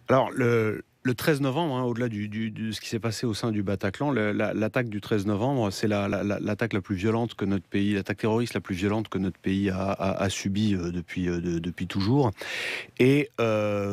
Alors, le 13 novembre, au-delà de ce qui s'est passé au sein du Bataclan, l'attaque du 13 novembre, c'est l'attaque la plus violente que notre pays, l'attaque terroriste la plus violente que notre pays a subie depuis toujours. Et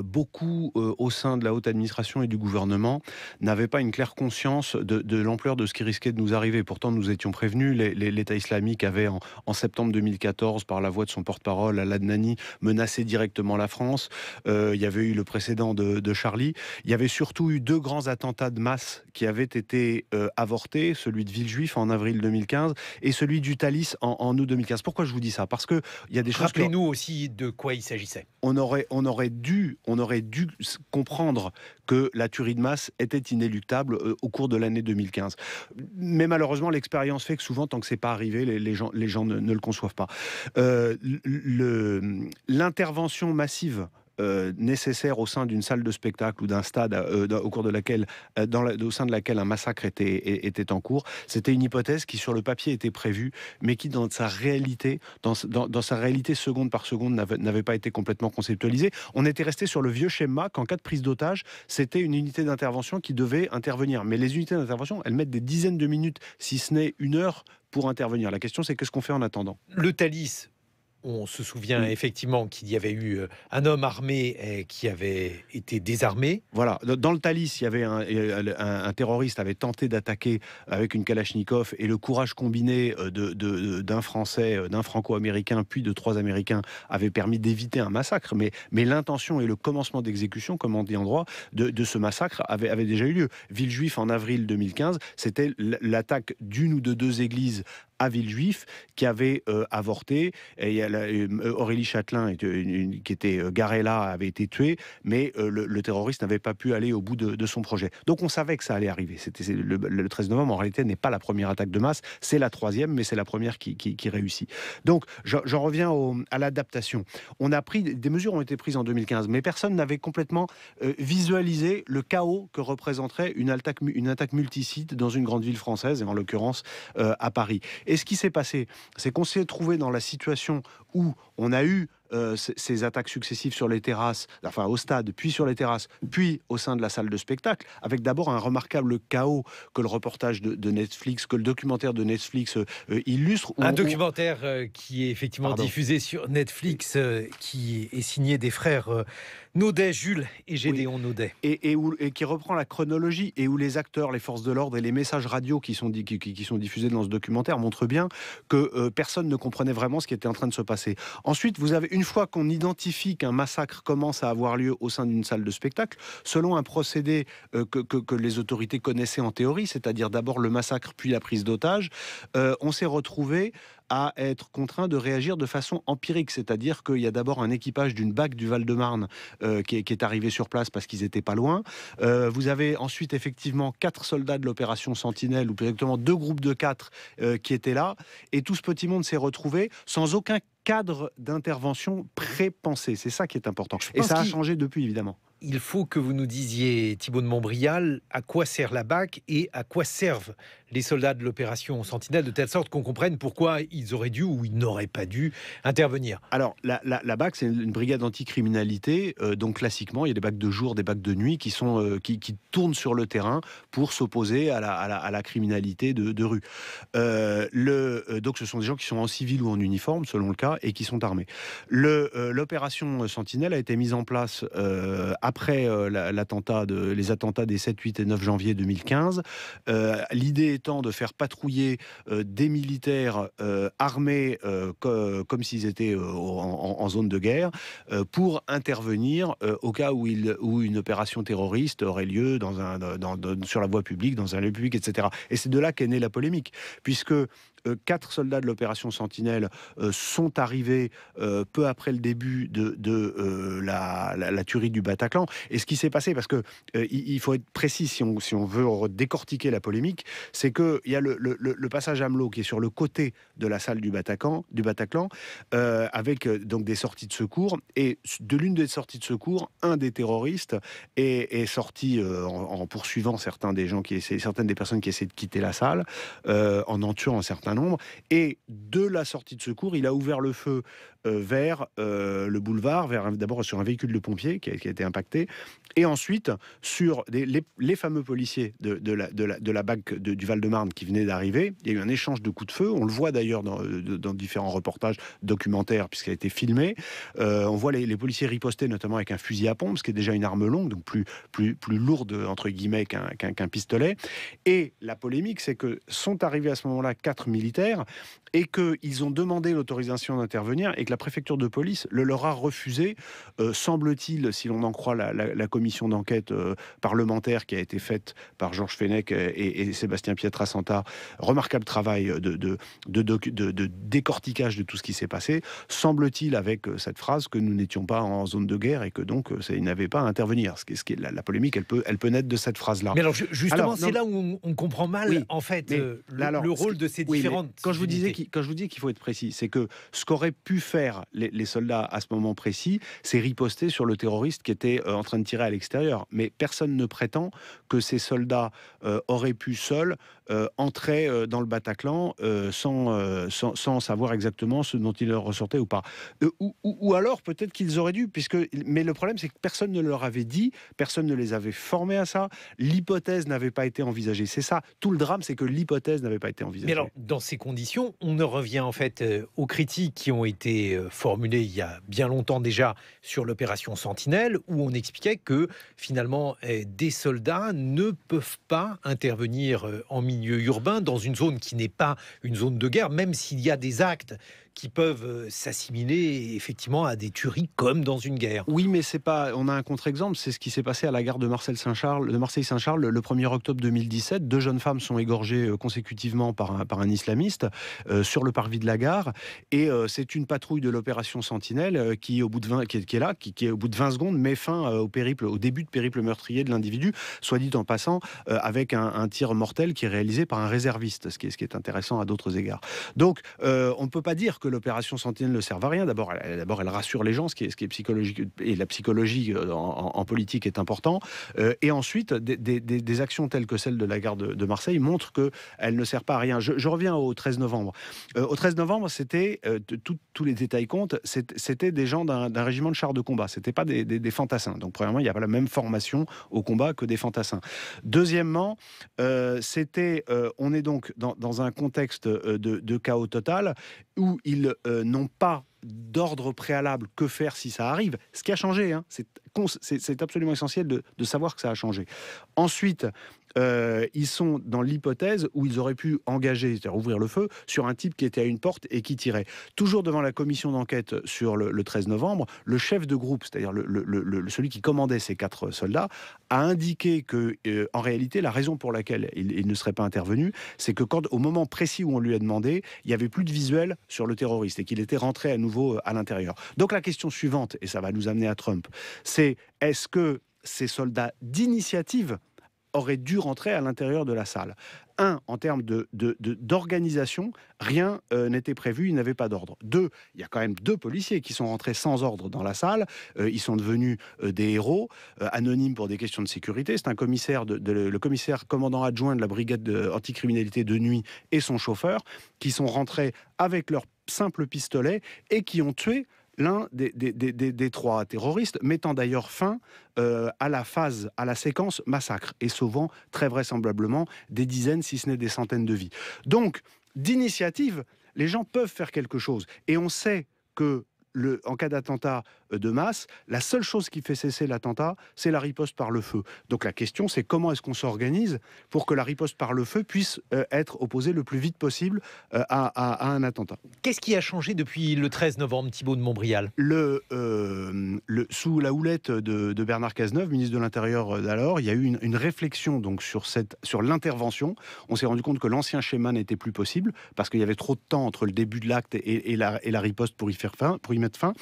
beaucoup au sein de la haute administration et du gouvernement n'avaient pas une claire conscience de l'ampleur de ce qui risquait de nous arriver. Pourtant, nous étions prévenus. L'État islamique avait, en septembre 2014, par la voix de son porte-parole, Al-Adnani, menacé directement la France. Il y avait eu le précédent de Charlie. Il y avait surtout eu deux grands attentats de masse qui avaient été avortés, celui de Villejuif en avril 2015 et celui du Thalys en août 2015. Pourquoi je vous dis ça? Parce qu'il y a des choses que... Rappelez-nous aussi de quoi il s'agissait. On aurait dû comprendre que la tuerie de masse était inéluctable au cours de l'année 2015. Mais malheureusement, l'expérience fait que souvent, tant que c'est pas arrivé, les gens ne le conçoivent pas. L'intervention massive nécessaire au sein d'une salle de spectacle ou d'un stade au cours de laquelle, au sein de laquelle un massacre était en cours, c'était une hypothèse qui sur le papier était prévue, mais qui dans sa réalité, dans sa réalité seconde par seconde n'avait pas été complètement conceptualisée. On était resté sur le vieux schéma qu'en cas de prise d'otage, c'était une unité d'intervention qui devait intervenir. Mais les unités d'intervention, elles mettent des dizaines de minutes, si ce n'est une heure, pour intervenir. La question, c'est qu'est-ce qu'on fait en attendant? Le Thalys, on se souvient effectivement qu'il y avait eu un homme armé qui avait été désarmé. Voilà, dans le Thalys, il y avait un terroriste avait tenté d'attaquer avec une Kalachnikov et le courage combiné d'un Français, d'un Franco-Américain, puis de 3 Américains avait permis d'éviter un massacre. Mais l'intention et le commencement d'exécution, comme on dit en droit, de ce massacre avait déjà eu lieu. Villejuif en avril 2015, c'était l'attaque d'une ou de 2 églises à Villejuif qui avait avorté. Et Aurélie Châtelain, qui était garée là, avait été tuée, mais le terroriste n'avait pas pu aller au bout de son projet. Donc on savait que ça allait arriver. Le 13 novembre, en réalité, n'est pas la première attaque de masse, c'est la 3e, mais c'est la première qui réussit. Donc j'en reviens à l'adaptation. Des mesures ont été prises en 2015, mais personne n'avait complètement visualisé le chaos que représenterait une attaque multisite dans une grande ville française, et en l'occurrence à Paris. Et ce qui s'est passé, c'est qu'on s'est trouvé dans la situation où on a eu ces attaques successives sur les terrasses, enfin au stade, puis sur les terrasses, puis au sein de la salle de spectacle, avec d'abord un remarquable chaos que le reportage de Netflix, que le documentaire de Netflix illustre. Un documentaire qui est effectivement diffusé sur Netflix, qui est signé des frères Naudet, Jules et Gédéon Naudet. Et qui reprend la chronologie et où les acteurs, les forces de l'ordre et les messages radio qui sont diffusés dans ce documentaire montrent bien que personne ne comprenait vraiment ce qui était en train de se passer. Ensuite, vous avez, une fois qu'on identifie qu'un massacre commence à avoir lieu au sein d'une salle de spectacle, selon un procédé que les autorités connaissaient en théorie, c'est-à-dire d'abord le massacre puis la prise d'otage, on s'est retrouvé à être contraint de réagir de façon empirique, c'est-à-dire qu'il y a d'abord un équipage d'une BAC du Val-de-Marne qui est arrivé sur place parce qu'ils n'étaient pas loin. Vous avez ensuite effectivement 4 soldats de l'opération Sentinelle, ou plus exactement 2 groupes de 4 qui étaient là, et tout ce petit monde s'est retrouvé sans aucun cadre d'intervention pré-pensé. C'est ça qui est important. Et ça a changé depuis, évidemment. Il faut que vous nous disiez, Thibault de Montbrial, à quoi sert la BAC et à quoi servent les soldats de l'opération Sentinelle, de telle sorte qu'on comprenne pourquoi ils auraient dû ou ils n'auraient pas dû intervenir. Alors, la BAC, c'est une brigade anticriminalité. Donc, classiquement, il y a des BAC de jour, des BAC de nuit qui tournent sur le terrain pour s'opposer à la criminalité de rue. Donc, ce sont des gens qui sont en civil ou en uniforme, selon le cas, et qui sont armés. L'opération Sentinelle a été mise en place après les attentats des 7, 8 et 9 janvier 2015. L'idée étant de faire patrouiller des militaires armés comme s'ils étaient en zone de guerre pour intervenir au cas où une opération terroriste aurait lieu sur la voie publique, dans un lieu public, etc. Et c'est de là qu'est née la polémique, puisque 4 soldats de l'opération Sentinelle sont arrivés peu après le début de la tuerie du Bataclan. Et ce qui s'est passé, parce que il faut être précis si on veut décortiquer la polémique, c'est qu'il y a le passage Amelot qui est sur le côté de la salle du Bataclan, avec donc des sorties de secours. Et de l'une des sorties de secours, un des terroristes est sorti en poursuivant certaines des personnes qui essaient de quitter la salle, en tuant un certain nombre. Et de la sortie de secours, il a ouvert le feu vers le boulevard, d'abord sur un véhicule de pompiers qui a été impacté, et ensuite sur les fameux policiers de la BAC du Val-de-Marne qui venaient d'arriver. Il y a eu un échange de coups de feu. On le voit d'ailleurs dans différents reportages documentaires, puisqu'il a été filmé. On voit les policiers riposter, notamment avec un fusil à pompe, ce qui est déjà une arme longue, donc plus lourde, entre guillemets, qu'un pistolet. Et la polémique, c'est que sont arrivés à ce moment-là 4 militaires et qu'ils ont demandé l'autorisation d'intervenir et que la préfecture de police le leur a refusé, semble-t-il, si l'on en croit la commission d'enquête parlementaire qui a été faite par Georges Fenech et Sébastien Pietrasanta. Remarquable travail de décortiquage de tout ce qui s'est passé, semble-t-il, avec cette phrase que nous n'étions pas en zone de guerre et que donc ils n'avaient pas à intervenir. La polémique, elle peut naître de cette phrase-là. Mais alors justement, c'est là où on comprend mal, en fait, le rôle de ces différentes quand je vous dis qu'il faut être précis, c'est que ce qu'auraient pu faire les soldats à ce moment précis, c'est riposter sur le terroriste qui était en train de tirer à l'extérieur. Mais personne ne prétend que ces soldats auraient pu seuls entrer dans le Bataclan sans savoir exactement ce dont il leur ressortait ou pas. Ou alors peut-être qu'ils auraient dû, mais le problème c'est que personne ne leur avait dit, personne ne les avait formés à ça, l'hypothèse n'avait pas été envisagée. C'est ça, tout le drame, c'est que l'hypothèse n'avait pas été envisagée. Mais alors, dans ces conditions, on en revient en fait aux critiques qui ont été formulées il y a bien longtemps déjà sur l'opération Sentinelle, où on expliquait que finalement des soldats ne peuvent pas intervenir en milieu urbain dans une zone qui n'est pas une zone de guerre, même s'il y a des actes qui peuvent s'assimiler effectivement à des tueries comme dans une guerre. Oui, mais c'est pas. On a un contre-exemple, c'est ce qui s'est passé à la gare de Marseille-Saint-Charles, le 1er octobre 2017. 2 jeunes femmes sont égorgées consécutivement par un islamiste sur le parvis de la gare, et c'est une patrouille de l'opération Sentinelle qui, au bout de 20, qui au bout de 20 secondes met fin au début de périple meurtrier de l'individu, soit dit en passant, avec un tir mortel qui est réalisé par un réserviste, ce qui est intéressant à d'autres égards. Donc, on ne peut pas dire que l'opération Sentinelle ne serve à rien. D'abord, elle rassure les gens, ce qui est psychologique, et la psychologie en politique est important. Et ensuite, des actions telles que celle de la gare de Marseille montrent qu'elle ne sert pas à rien. Je reviens au 13 novembre. Au 13 novembre, c'était, tous les détails comptent, c'était des gens d'un régiment de chars de combat. C'était pas des fantassins. Donc, premièrement, il n'y a pas la même formation au combat que des fantassins. Deuxièmement, on est donc dans un contexte de chaos total où ils n'ont pas d'ordre préalable. Que faire si ça arrive? Ce qui a changé, hein, c'est absolument essentiel de savoir que ça a changé. Ensuite, ils sont dans l'hypothèse où ils auraient pu engager, c'est-à-dire ouvrir le feu, sur un type qui était à une porte et qui tirait. Toujours devant la commission d'enquête sur le 13 novembre, le chef de groupe, c'est-à-dire celui qui commandait ces 4 soldats, a indiqué que, en réalité, la raison pour laquelle il ne serait pas intervenu, c'est que au moment précis où on lui a demandé, il n'y avait plus de visuel sur le terroriste et qu'il était rentré à nouveau à l'intérieur. Donc la question suivante, et ça va nous amener à Trump, c'est est-ce que ces soldats d'initiative auraient dû rentrer à l'intérieur de la salle? En termes d'organisation, rien n'était prévu, il n'avait pas d'ordre. 2, il y a quand même 2 policiers qui sont rentrés sans ordre dans la salle. Ils sont devenus des héros, anonymes pour des questions de sécurité. C'est le commissaire commandant adjoint de la brigade anticriminalité de nuit et son chauffeur qui sont rentrés avec leur simple pistolet et qui ont tué l'un des 3 terroristes, mettant d'ailleurs fin à la séquence massacre et sauvant très vraisemblablement des dizaines, si ce n'est des centaines de vies. Donc, d'initiative, les gens peuvent faire quelque chose. Et on sait que en cas d'attentat de masse, la seule chose qui fait cesser l'attentat, c'est la riposte par le feu. Donc la question, c'est comment est-ce qu'on s'organise pour que la riposte par le feu puisse être opposée le plus vite possible à un attentat. Qu'est-ce qui a changé depuis le 13 novembre, Thibault de Montbrial? Sous la houlette de Bernard Cazeneuve, ministre de l'Intérieur d'alors, il y a eu une réflexion donc, sur l'intervention. On s'est rendu compte que l'ancien schéma n'était plus possible parce qu'il y avait trop de temps entre le début de l'acte et la riposte pour y mettre fin.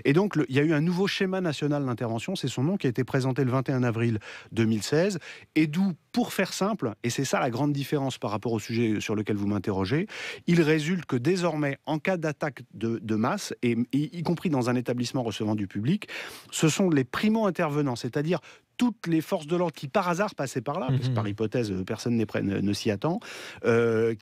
Et donc, il y a eu un nouveau schéma national d'intervention, c'est son nom, qui a été présenté le 21 avril 2016, et d'où, pour faire simple, et c'est ça la grande différence par rapport au sujet sur lequel vous m'interrogez, il résulte que désormais, en cas d'attaque de masse, et y compris dans un établissement recevant du public, ce sont les primo-intervenants, c'est-à-dire toutes les forces de l'ordre qui, par hasard, passaient par là, parce que par hypothèse, personne ne s'y attend,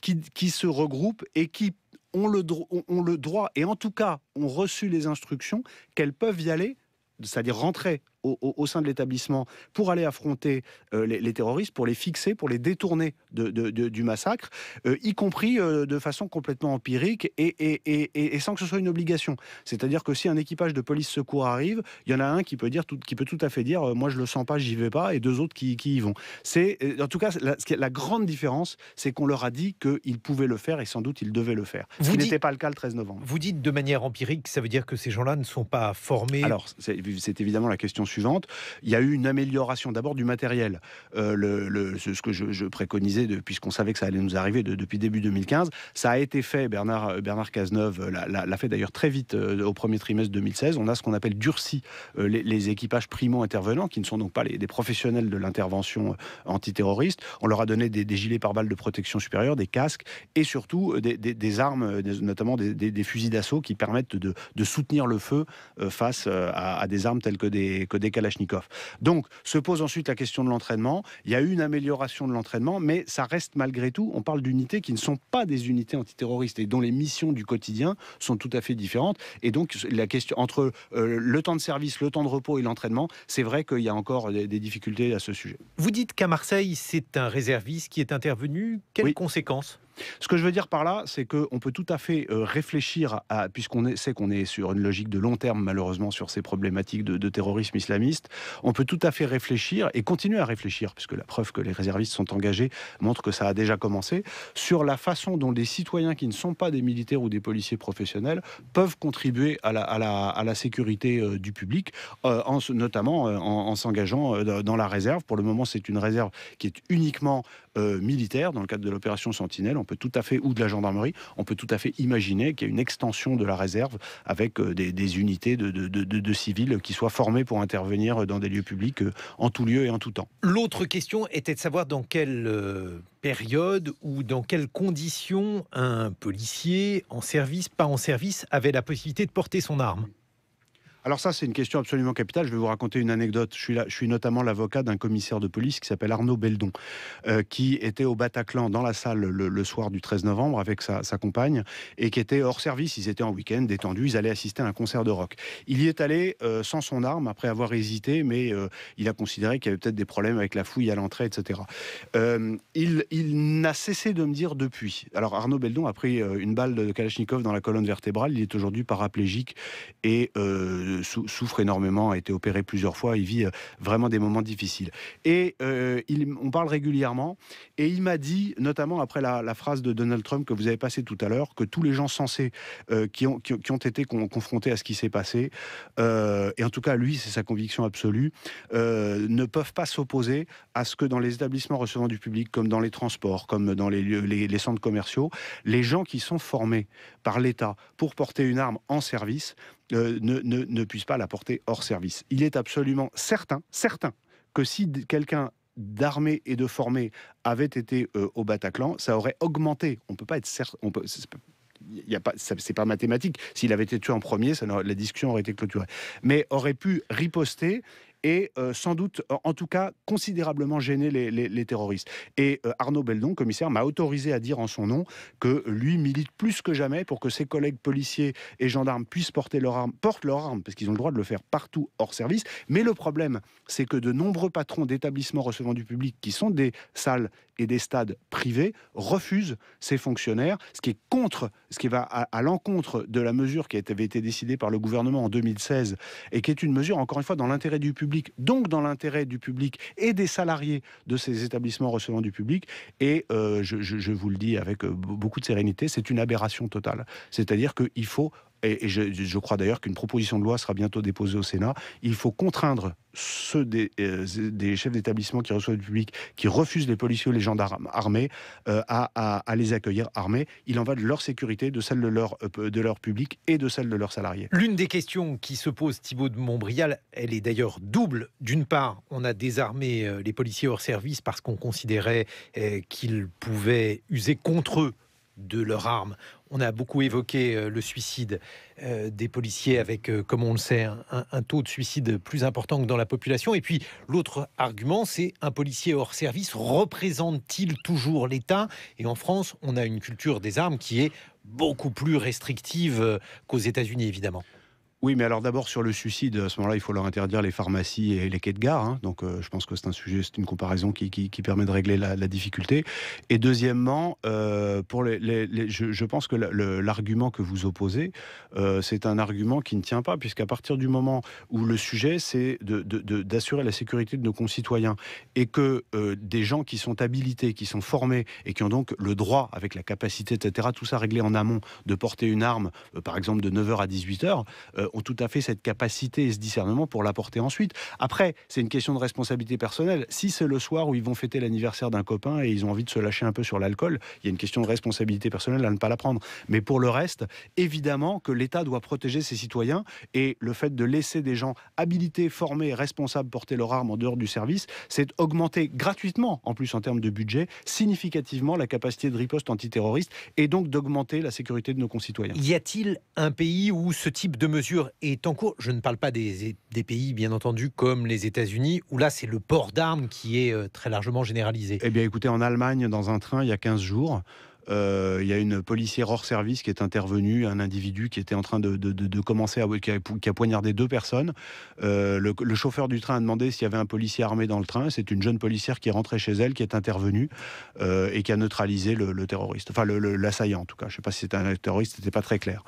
qui se regroupent et qui ont le droit, et en tout cas ont reçu les instructions qu'elles peuvent y aller, c'est-à-dire rentrer au sein de l'établissement pour aller affronter les terroristes, pour les fixer, pour les détourner du massacre, y compris de façon complètement empirique et sans que ce soit une obligation. C'est-à-dire que si un équipage de police secours arrive, il y en a un qui peut tout à fait dire moi je le sens pas, j'y vais pas, et deux autres qui y vont. C'est en tout cas la grande différence, c'est qu'on leur a dit qu'ils pouvaient le faire et sans doute ils devaient le faire. Ce qui n'était pas le cas le 13 novembre. Vous dites de manière empirique, ça veut dire que ces gens-là ne sont pas formés? Alors, c'est évidemment la question suivante. Il y a eu une amélioration d'abord du matériel. Ce que je préconisais, puisqu'on savait que ça allait nous arriver depuis début 2015, ça a été fait, Bernard Cazeneuve l'a fait d'ailleurs très vite au premier trimestre 2016. On a ce qu'on appelle durci les équipages primo-intervenants, qui ne sont donc pas des professionnels de l'intervention antiterroriste. On leur a donné des gilets pare-balles de protection supérieure, des casques et surtout des armes, notamment des fusils d'assaut qui permettent de soutenir le feu face à des armes telles que des Kalachnikov. Donc, se pose ensuite la question de l'entraînement. Il y a eu une amélioration de l'entraînement, mais ça reste malgré tout, on parle d'unités qui ne sont pas des unités antiterroristes et dont les missions du quotidien sont tout à fait différentes. Et donc, la question entre le temps de service, le temps de repos et l'entraînement, c'est vrai qu'il y a encore des difficultés à ce sujet. Vous dites qu'à Marseille, c'est un réserviste qui est intervenu. Quelles conséquences ? Ce que je veux dire par là, c'est qu'on peut tout à fait réfléchir, puisqu'on sait qu'on est sur une logique de long terme, malheureusement, sur ces problématiques de terrorisme islamiste, on peut tout à fait réfléchir, et continuer à réfléchir, puisque la preuve que les réservistes sont engagés montre que ça a déjà commencé, sur la façon dont des citoyens qui ne sont pas des militaires ou des policiers professionnels peuvent contribuer à la sécurité du public, notamment en s'engageant dans la réserve. Pour le moment, c'est une réserve qui est uniquement militaire, dans le cadre de l'opération Sentinelle. On peut tout à fait, ou de la gendarmerie, on peut tout à fait imaginer qu'il y a une extension de la réserve avec des unités de civils qui soient formés pour intervenir dans des lieux publics en tout lieu et en tout temps. L'autre question était de savoir dans quelle période ou dans quelles conditions un policier en service, pas en service, avait la possibilité de porter son arme. Alors ça, c'est une question absolument capitale. Je vais vous raconter une anecdote. Je suis notamment l'avocat d'un commissaire de police qui s'appelle Arnaud Beldon, qui était au Bataclan dans la salle le soir du 13 novembre avec sa compagne et qui était hors service. Ils étaient en week-end, détendus. Ils allaient assister à un concert de rock. Il y est allé sans son arme après avoir hésité, mais il a considéré qu'il y avait peut-être des problèmes avec la fouille à l'entrée, etc. Il n'a cessé de me dire depuis. Alors Arnaud Beldon a pris une balle de Kalachnikov dans la colonne vertébrale. Il est aujourd'hui paraplégique et souffre énormément, a été opéré plusieurs fois, il vit vraiment des moments difficiles. Et on parle régulièrement, et il m'a dit, notamment après la phrase de Donald Trump que vous avez passée tout à l'heure, que tous les gens sensés qui ont été confrontés à ce qui s'est passé, et en tout cas lui, c'est sa conviction absolue, ne peuvent pas s'opposer à ce que dans les établissements recevant du public, comme dans les transports, comme dans les centres commerciaux, les gens qui sont formés par l'État pour porter une arme en service ne puisse pas la porter hors service. Il est absolument certain que si quelqu'un d'armé et de formé avait été au Bataclan, ça aurait augmenté. On peut pas être certain. C'est pas mathématique. S'il avait été tué en premier, la discussion aurait été clôturée. Mais aurait pu riposter et sans doute, en tout cas, considérablement gêner les terroristes. Et Arnaud Beldon, commissaire, m'a autorisé à dire en son nom que lui milite plus que jamais pour que ses collègues policiers et gendarmes puissent portent leur arme, parce qu'ils ont le droit de le faire partout hors service. Mais le problème, c'est que de nombreux patrons d'établissements recevant du public, qui sont des salles et des stades privés, refusent ces fonctionnaires, ce qui va à l'encontre de la mesure qui avait été décidée par le gouvernement en 2016 et qui est une mesure, encore une fois, dans l'intérêt du public, donc dans l'intérêt du public et des salariés de ces établissements recevant du public. Et je vous le dis avec beaucoup de sérénité, c'est une aberration totale. C'est-à-dire qu'il faut, et je crois d'ailleurs qu'une proposition de loi sera bientôt déposée au Sénat, il faut contraindre ceux des chefs d'établissement qui reçoivent du public, qui refusent les policiers ou les gendarmes armés, à les accueillir armés. Il en va de leur sécurité, de celle de leur public et de celle de leurs salariés. L'une des questions qui se pose, Thibaut de Montbrial, elle est d'ailleurs double. D'une part, on a désarmé les policiers hors service parce qu'on considérait qu'ils pouvaient user contre eux de leurs armes. On a beaucoup évoqué le suicide des policiers avec, comme on le sait, un taux de suicide plus important que dans la population. Et puis, l'autre argument, c'est un policier hors service représente-t-il toujours l'État ? Et en France, on a une culture des armes qui est beaucoup plus restrictive qu'aux États-Unis, évidemment. Oui, mais alors d'abord sur le suicide, à ce moment-là, il faut leur interdire les pharmacies et les quais de gare, hein. Donc, je pense que c'est un sujet, c'est une comparaison qui permet de régler la difficulté. Et deuxièmement, pour je pense que l'argument que vous opposez, c'est un argument qui ne tient pas, puisqu'à partir du moment où le sujet, c'est d'assurer la sécurité de nos concitoyens, et que des gens qui sont habilités, qui sont formés, et qui ont donc le droit, avec la capacité, etc., tout ça réglé en amont, de porter une arme, par exemple de 9 heures à 18 heures, ont tout à fait cette capacité et ce discernement pour l'apporter ensuite. Après, c'est une question de responsabilité personnelle. Si c'est le soir où ils vont fêter l'anniversaire d'un copain et ils ont envie de se lâcher un peu sur l'alcool, il y a une question de responsabilité personnelle à ne pas la prendre. Mais pour le reste, évidemment que l'État doit protéger ses citoyens, et le fait de laisser des gens habilités, formés, responsables porter leur arme en dehors du service, c'est augmenter gratuitement, en plus en termes de budget, significativement la capacité de riposte antiterroriste, et donc d'augmenter la sécurité de nos concitoyens. Y a-t-il un pays où ce type de mesure est en cours? Je ne parle pas des pays, bien entendu, comme les États-Unis, où là, c'est le port d'armes qui est très largement généralisé. Eh bien, écoutez, en Allemagne, dans un train, il y a 15 jours, il y a une policière hors service qui est intervenue, un individu qui était en train de commencer qui a poignardé 2 personnes. Le chauffeur du train a demandé s'il y avait un policier armé dans le train. C'est une jeune policière qui est rentrée chez elle, qui est intervenue et qui a neutralisé le terroriste. Enfin, l'assaillant, en tout cas. Je ne sais pas si c'était un terroriste, c'était pas très clair.